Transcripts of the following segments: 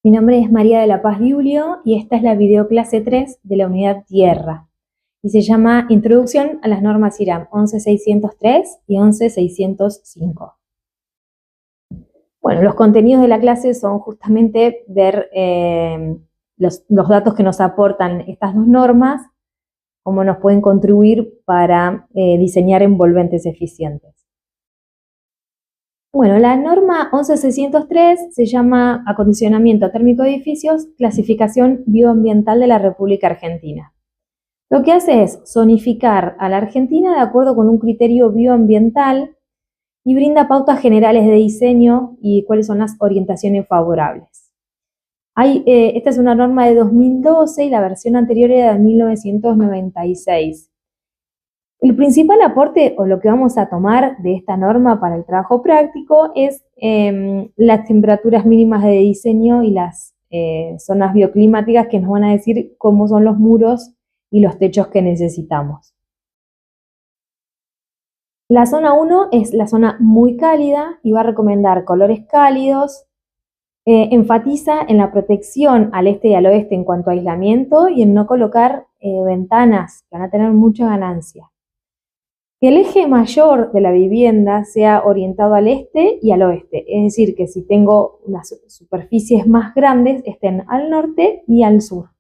Mi nombre es María de la Paz Giulio y esta es la videoclase 3 de la unidad Tierra y se llama Introducción a las normas IRAM 11603 y 11605. Bueno, los contenidos de la clase son justamente ver los datos que nos aportan estas dos normas, cómo nos pueden contribuir para diseñar envolventes eficientes. Bueno, la norma 11603 se llama Acondicionamiento térmico de edificios, clasificación bioambiental de la República Argentina. Lo que hace es zonificar a la Argentina de acuerdo con un criterio bioambiental y brinda pautas generales de diseño y cuáles son las orientaciones favorables. Esta es una norma de 2012 y la versión anterior era de 1996. El principal aporte, o lo que vamos a tomar de esta norma para el trabajo práctico, es las temperaturas mínimas de diseño y las zonas bioclimáticas que nos van a decir cómo son los muros y los techos que necesitamos. La zona 1 es la zona muy cálida y va a recomendar colores cálidos, enfatiza en la protección al este y al oeste en cuanto a aislamiento y en no colocar ventanas que van a tener mucha ganancia. Que el eje mayor de la vivienda sea orientado al este y al oeste, es decir, que si tengo unas superficies más grandes estén al norte y al sur.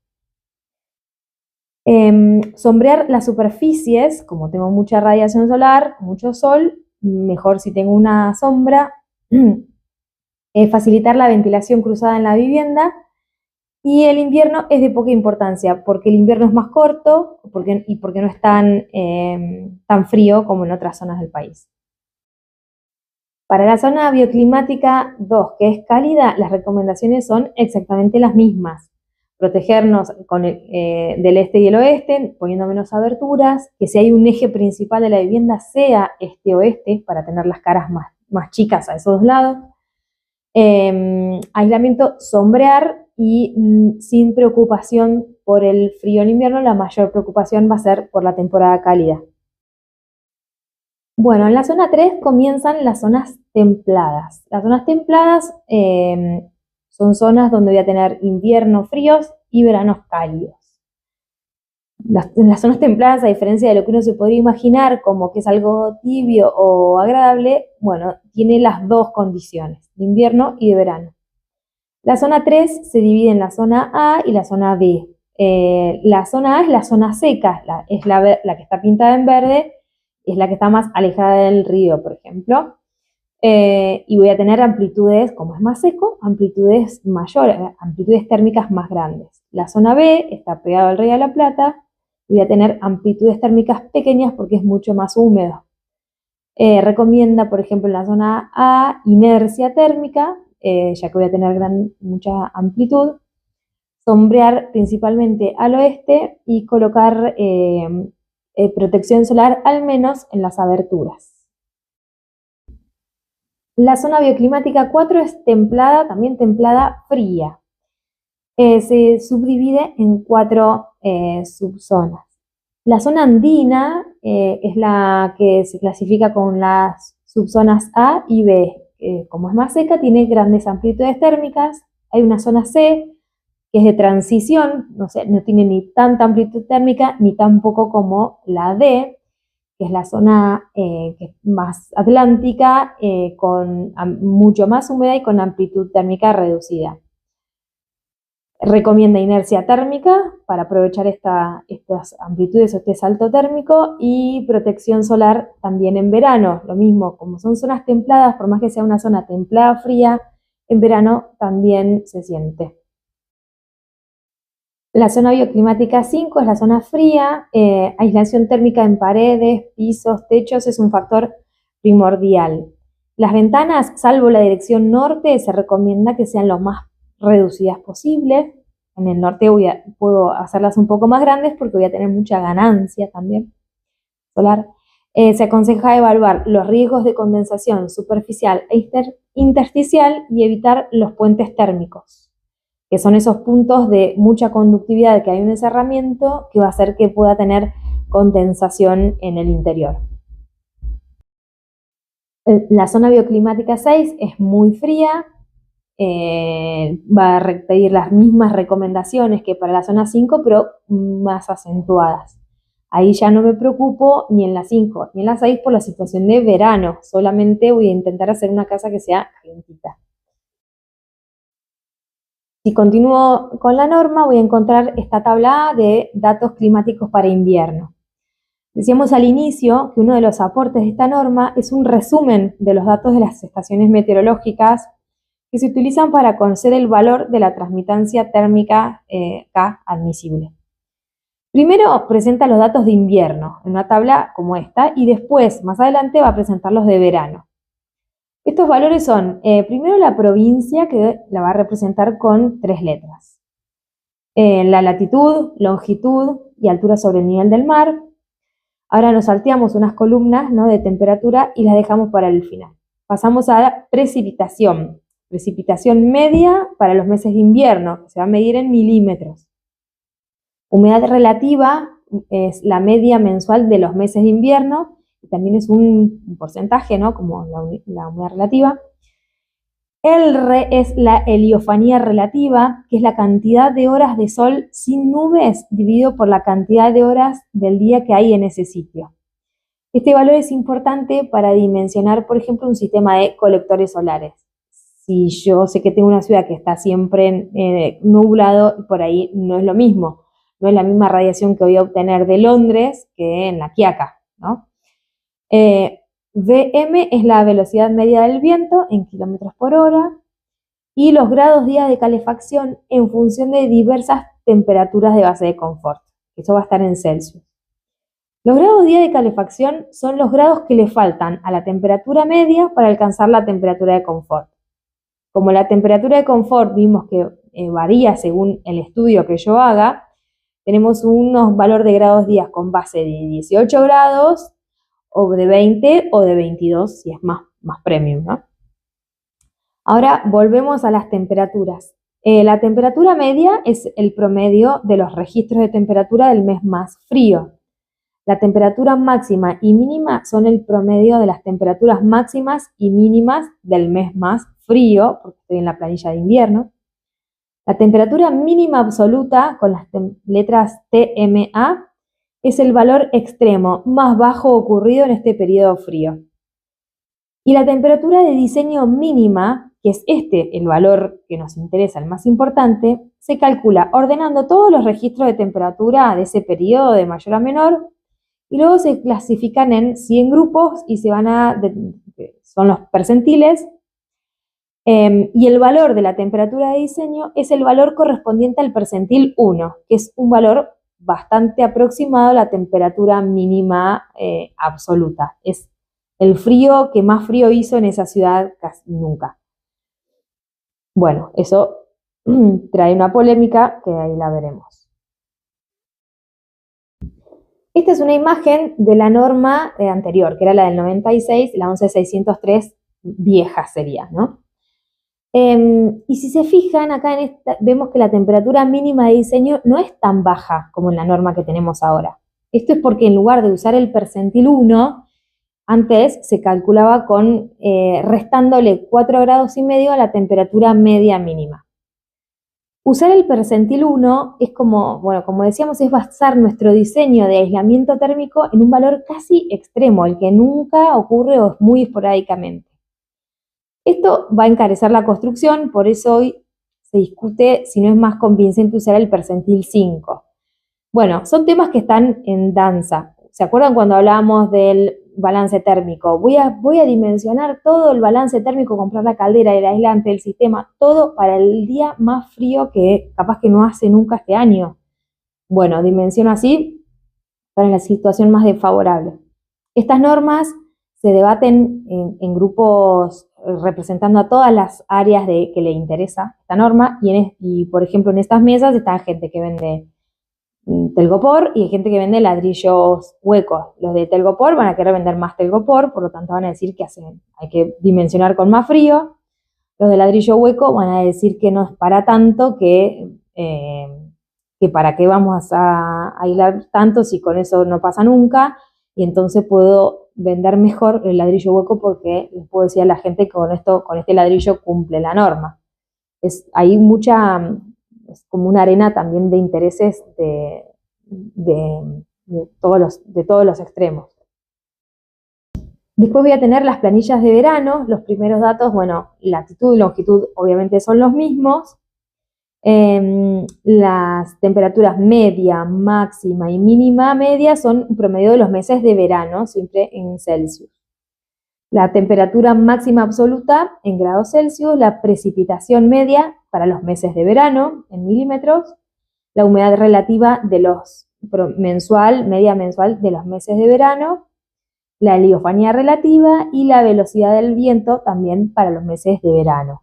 Sombrear las superficies, como tengo mucha radiación solar, mucho sol, mejor si tengo una sombra, facilitar la ventilación cruzada en la vivienda. Y el invierno es de poca importancia, porque el invierno es más corto y porque no es tan frío como en otras zonas del país. Para la zona bioclimática 2, que es cálida, las recomendaciones son exactamente las mismas. Protegernos del este y el oeste, poniendo menos aberturas, que si hay un eje principal de la vivienda sea este-oeste, para tener las caras más chicas a esos dos lados. Aislamiento, sombrear y sin preocupación por el frío en invierno, la mayor preocupación va a ser por la temporada cálida. Bueno, en la zona 3 comienzan las zonas templadas. Las zonas templadas son zonas donde voy a tener inviernos fríos y veranos cálidos. Las zonas templadas, a diferencia de lo que uno se podría imaginar como que es algo tibio o agradable, bueno, tiene las dos condiciones, de invierno y de verano. La zona 3 se divide en la zona A y la zona B. La zona A es la zona seca, es la que está pintada en verde, es la que está más alejada del río, por ejemplo. Y voy a tener amplitudes, como es más seco, amplitudes mayores, amplitudes térmicas más grandes. La zona B está pegada al Río de la Plata, voy a tener amplitudes térmicas pequeñas porque es mucho más húmedo. Recomienda, por ejemplo, en la zona A, inercia térmica, ya que voy a tener mucha amplitud, sombrear principalmente al oeste y colocar protección solar al menos en las aberturas. La zona bioclimática 4 es templada, también templada fría. Se subdivide en 4 subzonas. La zona andina es la que se clasifica con las subzonas A y B. Como es más seca, tiene grandes amplitudes térmicas. Hay una zona C, que es de transición, no tiene ni tanta amplitud térmica, ni tampoco como la D, que es la zona que es más atlántica, con mucho más húmeda y con amplitud térmica reducida. Recomienda inercia térmica para aprovechar estas amplitudes o este salto térmico y protección solar también en verano. Lo mismo, como son zonas templadas, por más que sea una zona templada fría, en verano también se siente. La zona bioclimática 5 es la zona fría, aislación térmica en paredes, pisos, techos es un factor primordial. Las ventanas, salvo la dirección norte, se recomienda que sean lo más reducidas posibles. En el norte puedo hacerlas un poco más grandes porque voy a tener mucha ganancia también solar. Se aconseja evaluar los riesgos de condensación superficial e intersticial y evitar los puentes térmicos, que son esos puntos de mucha conductividad que hay un encerramiento que va a hacer que pueda tener condensación en el interior. La zona bioclimática 6 es muy fría, va a pedir las mismas recomendaciones que para la zona 5, pero más acentuadas. Ahí ya no me preocupo ni en la 5 ni en la 6 por la situación de verano, solamente voy a intentar hacer una casa que sea calentita. Si continúo con la norma, voy a encontrar esta tabla A de datos climáticos para invierno. Decíamos al inicio que uno de los aportes de esta norma es un resumen de los datos de las estaciones meteorológicas que se utilizan para conocer el valor de la transmitancia térmica K admisible. Primero presenta los datos de invierno en una tabla como esta y después, más adelante, va a presentar los de verano. Estos valores son, primero la provincia, que la va a representar con 3 letras. La latitud, longitud y altura sobre el nivel del mar. Ahora nos salteamos unas columnas, ¿no?, de temperatura y las dejamos para el final. Pasamos a la precipitación. Precipitación media para los meses de invierno, que se va a medir en milímetros. Humedad relativa es la media mensual de los meses de invierno, y también es un porcentaje, ¿no?, como la humedad relativa. El R es la heliofanía relativa, que es la cantidad de horas de sol sin nubes dividido por la cantidad de horas del día que hay en ese sitio. Este valor es importante para dimensionar, por ejemplo, un sistema de colectores solares. Si yo sé que tengo una ciudad que está siempre nublado, por ahí no es lo mismo. No es la misma radiación que voy a obtener de Londres que en La Quiaca, ¿no? Vm es la velocidad media del viento en kilómetros por hora y los grados día de calefacción en función de diversas temperaturas de base de confort. Eso va a estar en Celsius. Los grados día de calefacción son los grados que le faltan a la temperatura media para alcanzar la temperatura de confort. Como la temperatura de confort vimos que varía según el estudio que yo haga, tenemos unos valores de grados días con base de 18 grados, o de 20 o de 22 si es más premium, ¿no? Ahora volvemos a las temperaturas. La temperatura media es el promedio de los registros de temperatura del mes más frío. La temperatura máxima y mínima son el promedio de las temperaturas máximas y mínimas del mes más frío, porque estoy en la planilla de invierno. La temperatura mínima absoluta, con las letras TMA, es el valor extremo más bajo ocurrido en este periodo frío. Y la temperatura de diseño mínima, que es el valor que nos interesa, el más importante, se calcula ordenando todos los registros de temperatura de ese periodo de mayor a menor y luego se clasifican en 100 grupos y son los percentiles. Y el valor de la temperatura de diseño es el valor correspondiente al percentil 1, que es un valor bastante aproximado a la temperatura mínima absoluta. Es el frío que más frío hizo en esa ciudad casi nunca. Bueno, eso trae una polémica que ahí la veremos. Esta es una imagen de la norma anterior, que era la del 96, la 11603 vieja sería, ¿no? Y si se fijan, acá en esta, vemos que la temperatura mínima de diseño no es tan baja como en la norma que tenemos ahora. Esto es porque en lugar de usar el percentil 1, antes se calculaba restándole 4,5 grados a la temperatura media mínima. Usar el percentil 1 es como decíamos, es basar nuestro diseño de aislamiento térmico en un valor casi extremo, el que nunca ocurre o es muy esporádicamente. Esto va a encarecer la construcción, por eso hoy se discute si no es más convincente usar el percentil 5. Bueno, son temas que están en danza. ¿Se acuerdan cuando hablábamos del balance térmico? Voy a dimensionar todo el balance térmico, comprar la caldera, el aislante, el sistema, todo para el día más frío que capaz que no hace nunca este año. Bueno, dimensiono así para la situación más desfavorable. Estas normas se debaten en grupos representando a todas las áreas que le interesa esta norma y por ejemplo, en estas mesas está gente que vende telgopor y hay gente que vende ladrillos huecos. Los de telgopor van a querer vender más telgopor, por lo tanto van a decir que hay que dimensionar con más frío. Los de ladrillo hueco van a decir que no es para tanto, que para qué vamos a aislar tanto si con eso no pasa nunca, y entonces puedo vender mejor el ladrillo hueco porque les puedo decir a la gente que con este ladrillo cumple la norma. hay mucha, es como una arena también de intereses de todos los extremos. Después voy a tener las planillas de verano. Los primeros datos, bueno, latitud y longitud obviamente son los mismos. Las temperaturas media, máxima y mínima media son un promedio de los meses de verano, siempre en Celsius. La temperatura máxima absoluta en grados Celsius, la precipitación media para los meses de verano en milímetros, la humedad relativa de los media mensual de los meses de verano, la heliofanía relativa y la velocidad del viento también para los meses de verano.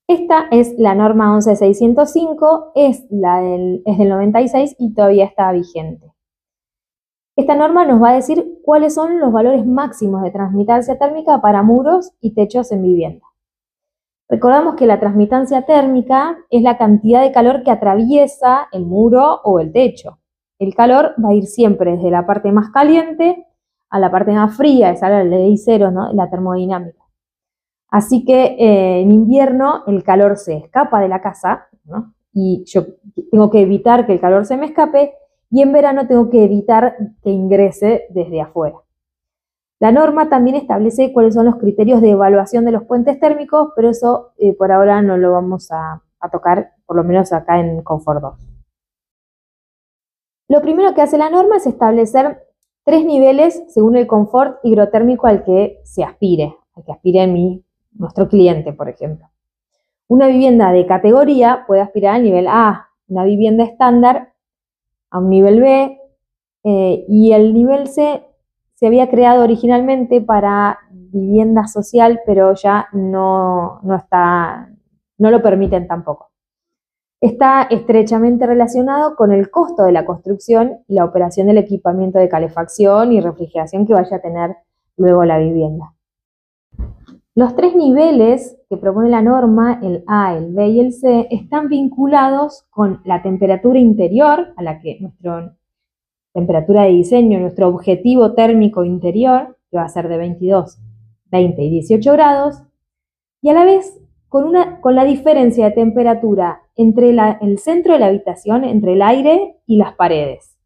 Esta es la norma 11605, es del 96 y todavía está vigente. Esta norma nos va a decir cuáles son los valores máximos de transmitancia térmica para muros y techos en vivienda. Recordamos que la transmitancia térmica es la cantidad de calor que atraviesa el muro o el techo. El calor va a ir siempre desde la parte más caliente a la parte más fría, esa es la ley cero, ¿no? La termodinámica. Así que en invierno el calor se escapa de la casa, ¿no? Y yo tengo que evitar que el calor se me escape, y en verano tengo que evitar que ingrese desde afuera. La norma también establece cuáles son los criterios de evaluación de los puentes térmicos, pero eso por ahora no lo vamos a tocar, por lo menos acá en Confort 2. Lo primero que hace la norma es establecer 3 niveles según el confort hidrotérmico al que se aspire, al que aspire nuestro cliente, por ejemplo. Una vivienda de categoría puede aspirar al nivel A, una vivienda estándar a un nivel B, y el nivel C se había creado originalmente para vivienda social, pero ya no lo permiten tampoco. Está estrechamente relacionado con el costo de la construcción y la operación del equipamiento de calefacción y refrigeración que vaya a tener luego la vivienda. Los 3 niveles que propone la norma, el A, el B y el C, están vinculados con la temperatura interior, a la que nuestra temperatura de diseño, nuestro objetivo térmico interior, que va a ser de 22, 20 y 18 grados, y a la vez con la diferencia de temperatura entre el centro de la habitación, entre el aire y las paredes.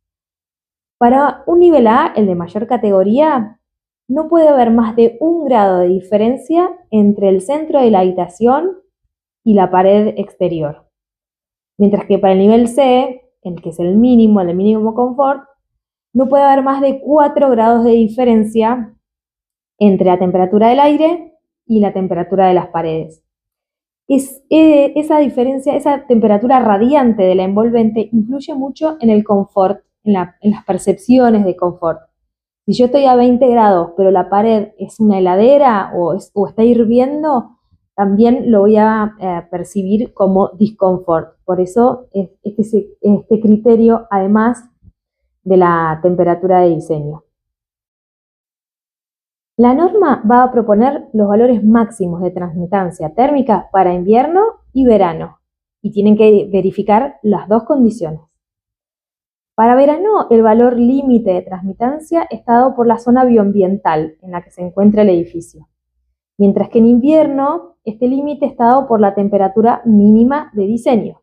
Para un nivel A, el de mayor categoría, no puede haber más de 1 grado de diferencia entre el centro de la habitación y la pared exterior. Mientras que para el nivel C, el que es el mínimo confort, no puede haber más de 4 grados de diferencia entre la temperatura del aire y la temperatura de las paredes. Esa diferencia, esa temperatura radiante de la envolvente influye mucho en el confort, en las percepciones de confort. Si yo estoy a 20 grados, pero la pared es una heladera o está hirviendo, también lo voy a percibir como disconfort. Por eso este criterio, además de la temperatura de diseño. La norma va a proponer los valores máximos de transmitancia térmica para invierno y verano, y tienen que verificar las 2 condiciones. Para verano, el valor límite de transmitancia está dado por la zona bioambiental en la que se encuentra el edificio, mientras que en invierno este límite está dado por la temperatura mínima de diseño.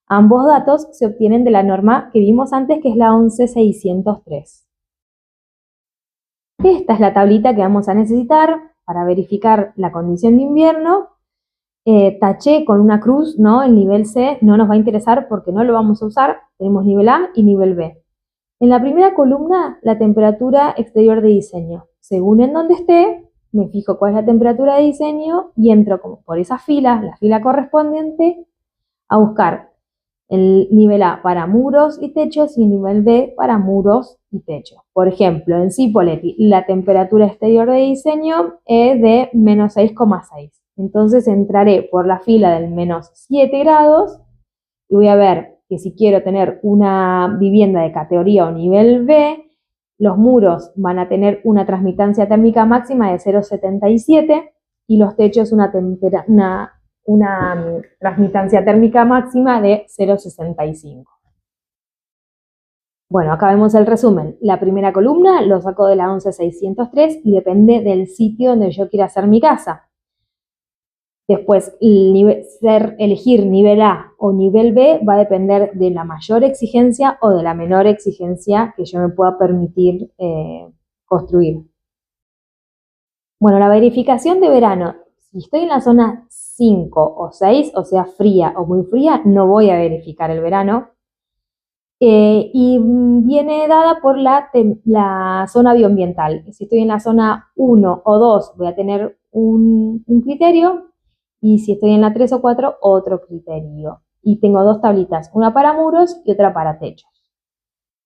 Ambos datos se obtienen de la norma que vimos antes, que es la 11603. Esta es la tablita que vamos a necesitar para verificar la condición de invierno. Taché con una cruz, ¿no? El nivel C no nos va a interesar porque no lo vamos a usar. Tenemos nivel A y nivel B. En la primera columna, la temperatura exterior de diseño. Según en donde esté, me fijo cuál es la temperatura de diseño y entro como por esa fila, la fila correspondiente, a buscar el nivel A para muros y techos y el nivel B para muros y techos. Por ejemplo, en Cipolletti, la temperatura exterior de diseño es de menos 6,6. Entonces entraré por la fila del menos 7 grados y voy a ver que si quiero tener una vivienda de categoría o nivel B, los muros van a tener una transmitancia térmica máxima de 0,77 y los techos una transmitancia térmica máxima de 0,65. Bueno, acá vemos el resumen. La primera columna lo saco de la 11603 y depende del sitio donde yo quiera hacer mi casa. Después, elegir nivel A o nivel B va a depender de la mayor exigencia o de la menor exigencia que yo me pueda permitir construir. Bueno, la verificación de verano. Si estoy en la zona 5 o 6, o sea, fría o muy fría, no voy a verificar el verano. Y viene dada por la zona bioambiental. Si estoy en la zona 1 o 2, voy a tener un criterio, y si estoy en la 3 o 4, otro criterio. Y tengo dos tablitas, una para muros y otra para techos.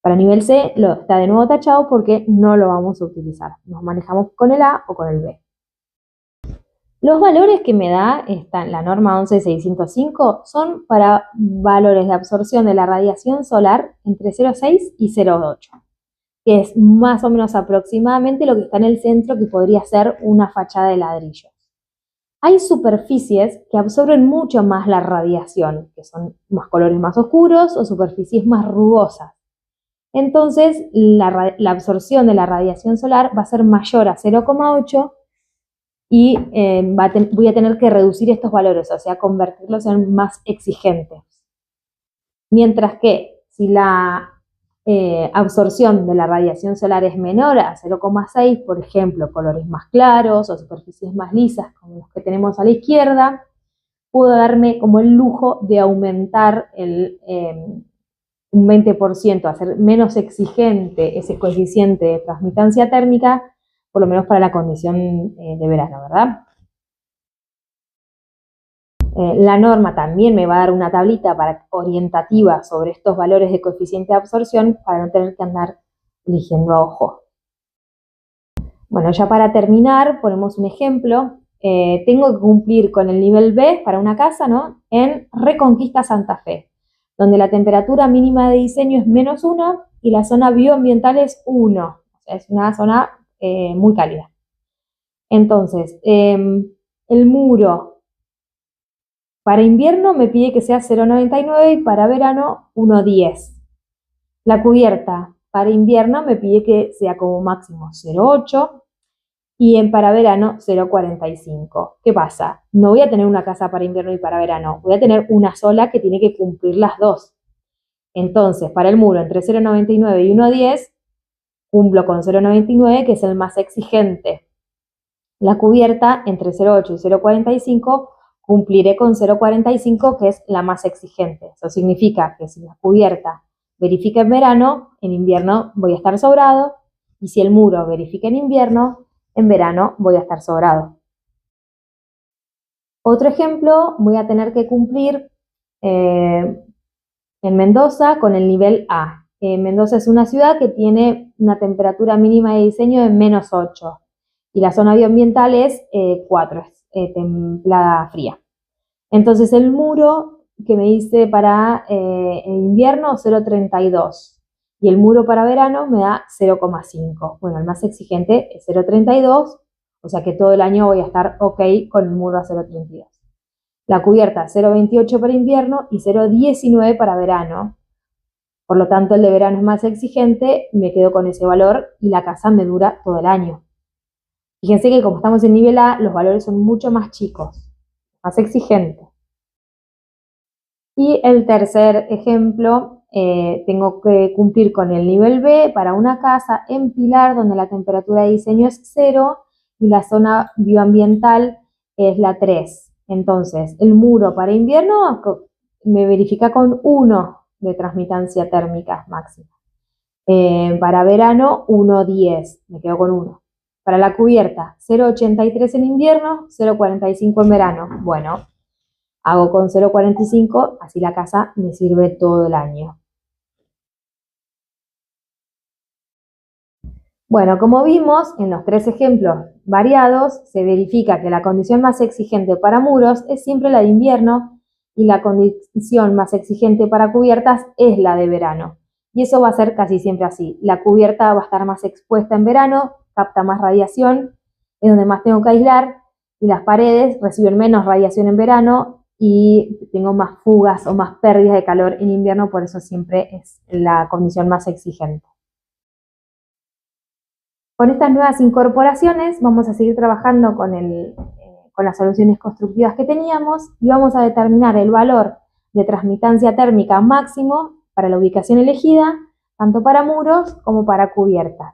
Para nivel C está de nuevo tachado porque no lo vamos a utilizar. Nos manejamos con el A o con el B. Los valores que me da la norma 11605 son para valores de absorción de la radiación solar entre 0,6 y 0,8, que es más o menos aproximadamente lo que está en el centro, que podría ser una fachada de ladrillo. Hay superficies que absorben mucho más la radiación, que son más colores más oscuros o superficies más rugosas. Entonces, la absorción de la radiación solar va a ser mayor a 0,8 y voy a tener que reducir estos valores, o sea, convertirlos en más exigentes. Mientras que si la absorción de la radiación solar es menor a 0,6, por ejemplo, colores más claros o superficies más lisas como los que tenemos a la izquierda, puedo darme como el lujo de aumentar un 20%, hacer menos exigente ese coeficiente de transmitancia térmica, por lo menos para la condición de verano, ¿verdad? La norma también me va a dar una tablita orientativa sobre estos valores de coeficiente de absorción para no tener que andar eligiendo a ojo. Bueno, ya para terminar, ponemos un ejemplo. Tengo que cumplir con el nivel B para una casa, ¿no? En Reconquista Santa Fe, donde la temperatura mínima de diseño es -1 y la zona bioambiental es 1. O sea, es una zona muy cálida. Entonces, el muro para invierno me pide que sea 0,99 y para verano 1,10. La cubierta para invierno me pide que sea como máximo 0,8 y para verano 0,45. ¿Qué pasa? No voy a tener una casa para invierno y para verano, voy a tener una sola que tiene que cumplir las dos. Entonces, para el muro entre 0,99 y 1,10, cumplo con 0,99, que es el más exigente. La cubierta entre 0,8 y 0,45, cumpliré con 0,45, que es la más exigente. Eso significa que si la cubierta verifica en verano, en invierno voy a estar sobrado, y si el muro verifica en verano voy a estar sobrado. Otro ejemplo, voy a tener que cumplir en Mendoza con el nivel A. Mendoza es una ciudad que tiene una temperatura mínima de diseño de -8 y la zona bioambiental es 4, es templada fría. Entonces el muro que me dice para invierno 0,32 y el muro para verano me da 0,5. Bueno, el más exigente es 0,32, o sea que todo el año voy a estar ok con el muro a 0,32. La cubierta 0,28 para invierno y 0,19 para verano. Por lo tanto, el de verano es más exigente, me quedo con ese valor y la casa me dura todo el año. Fíjense que como estamos en nivel A, los valores son mucho más chicos, más exigentes. Y el tercer ejemplo, tengo que cumplir con el nivel B para una casa en Pilar, donde la temperatura de diseño es 0 y la zona bioambiental es la 3. Entonces, el muro para invierno me verifica con 1 de transmitancia térmica máxima. Para verano, 1,10, me quedo con 1. Para la cubierta, 0,83 en invierno, 0,45 en verano. Bueno, hago con 0,45, así la casa me sirve todo el año. Bueno, como vimos en los tres ejemplos variados, se verifica que la condición más exigente para muros es siempre la de invierno y la condición más exigente para cubiertas es la de verano. Y eso va a ser casi siempre así. La cubierta va a estar más expuesta en verano, capta más radiación, es donde más tengo que aislar, y las paredes reciben menos radiación en verano y tengo más fugas o más pérdidas de calor en invierno, por eso siempre es la condición más exigente. Con estas nuevas incorporaciones vamos a seguir trabajando con con las soluciones constructivas que teníamos y vamos a determinar el valor de transmitancia térmica máximo para la ubicación elegida, tanto para muros como para cubiertas.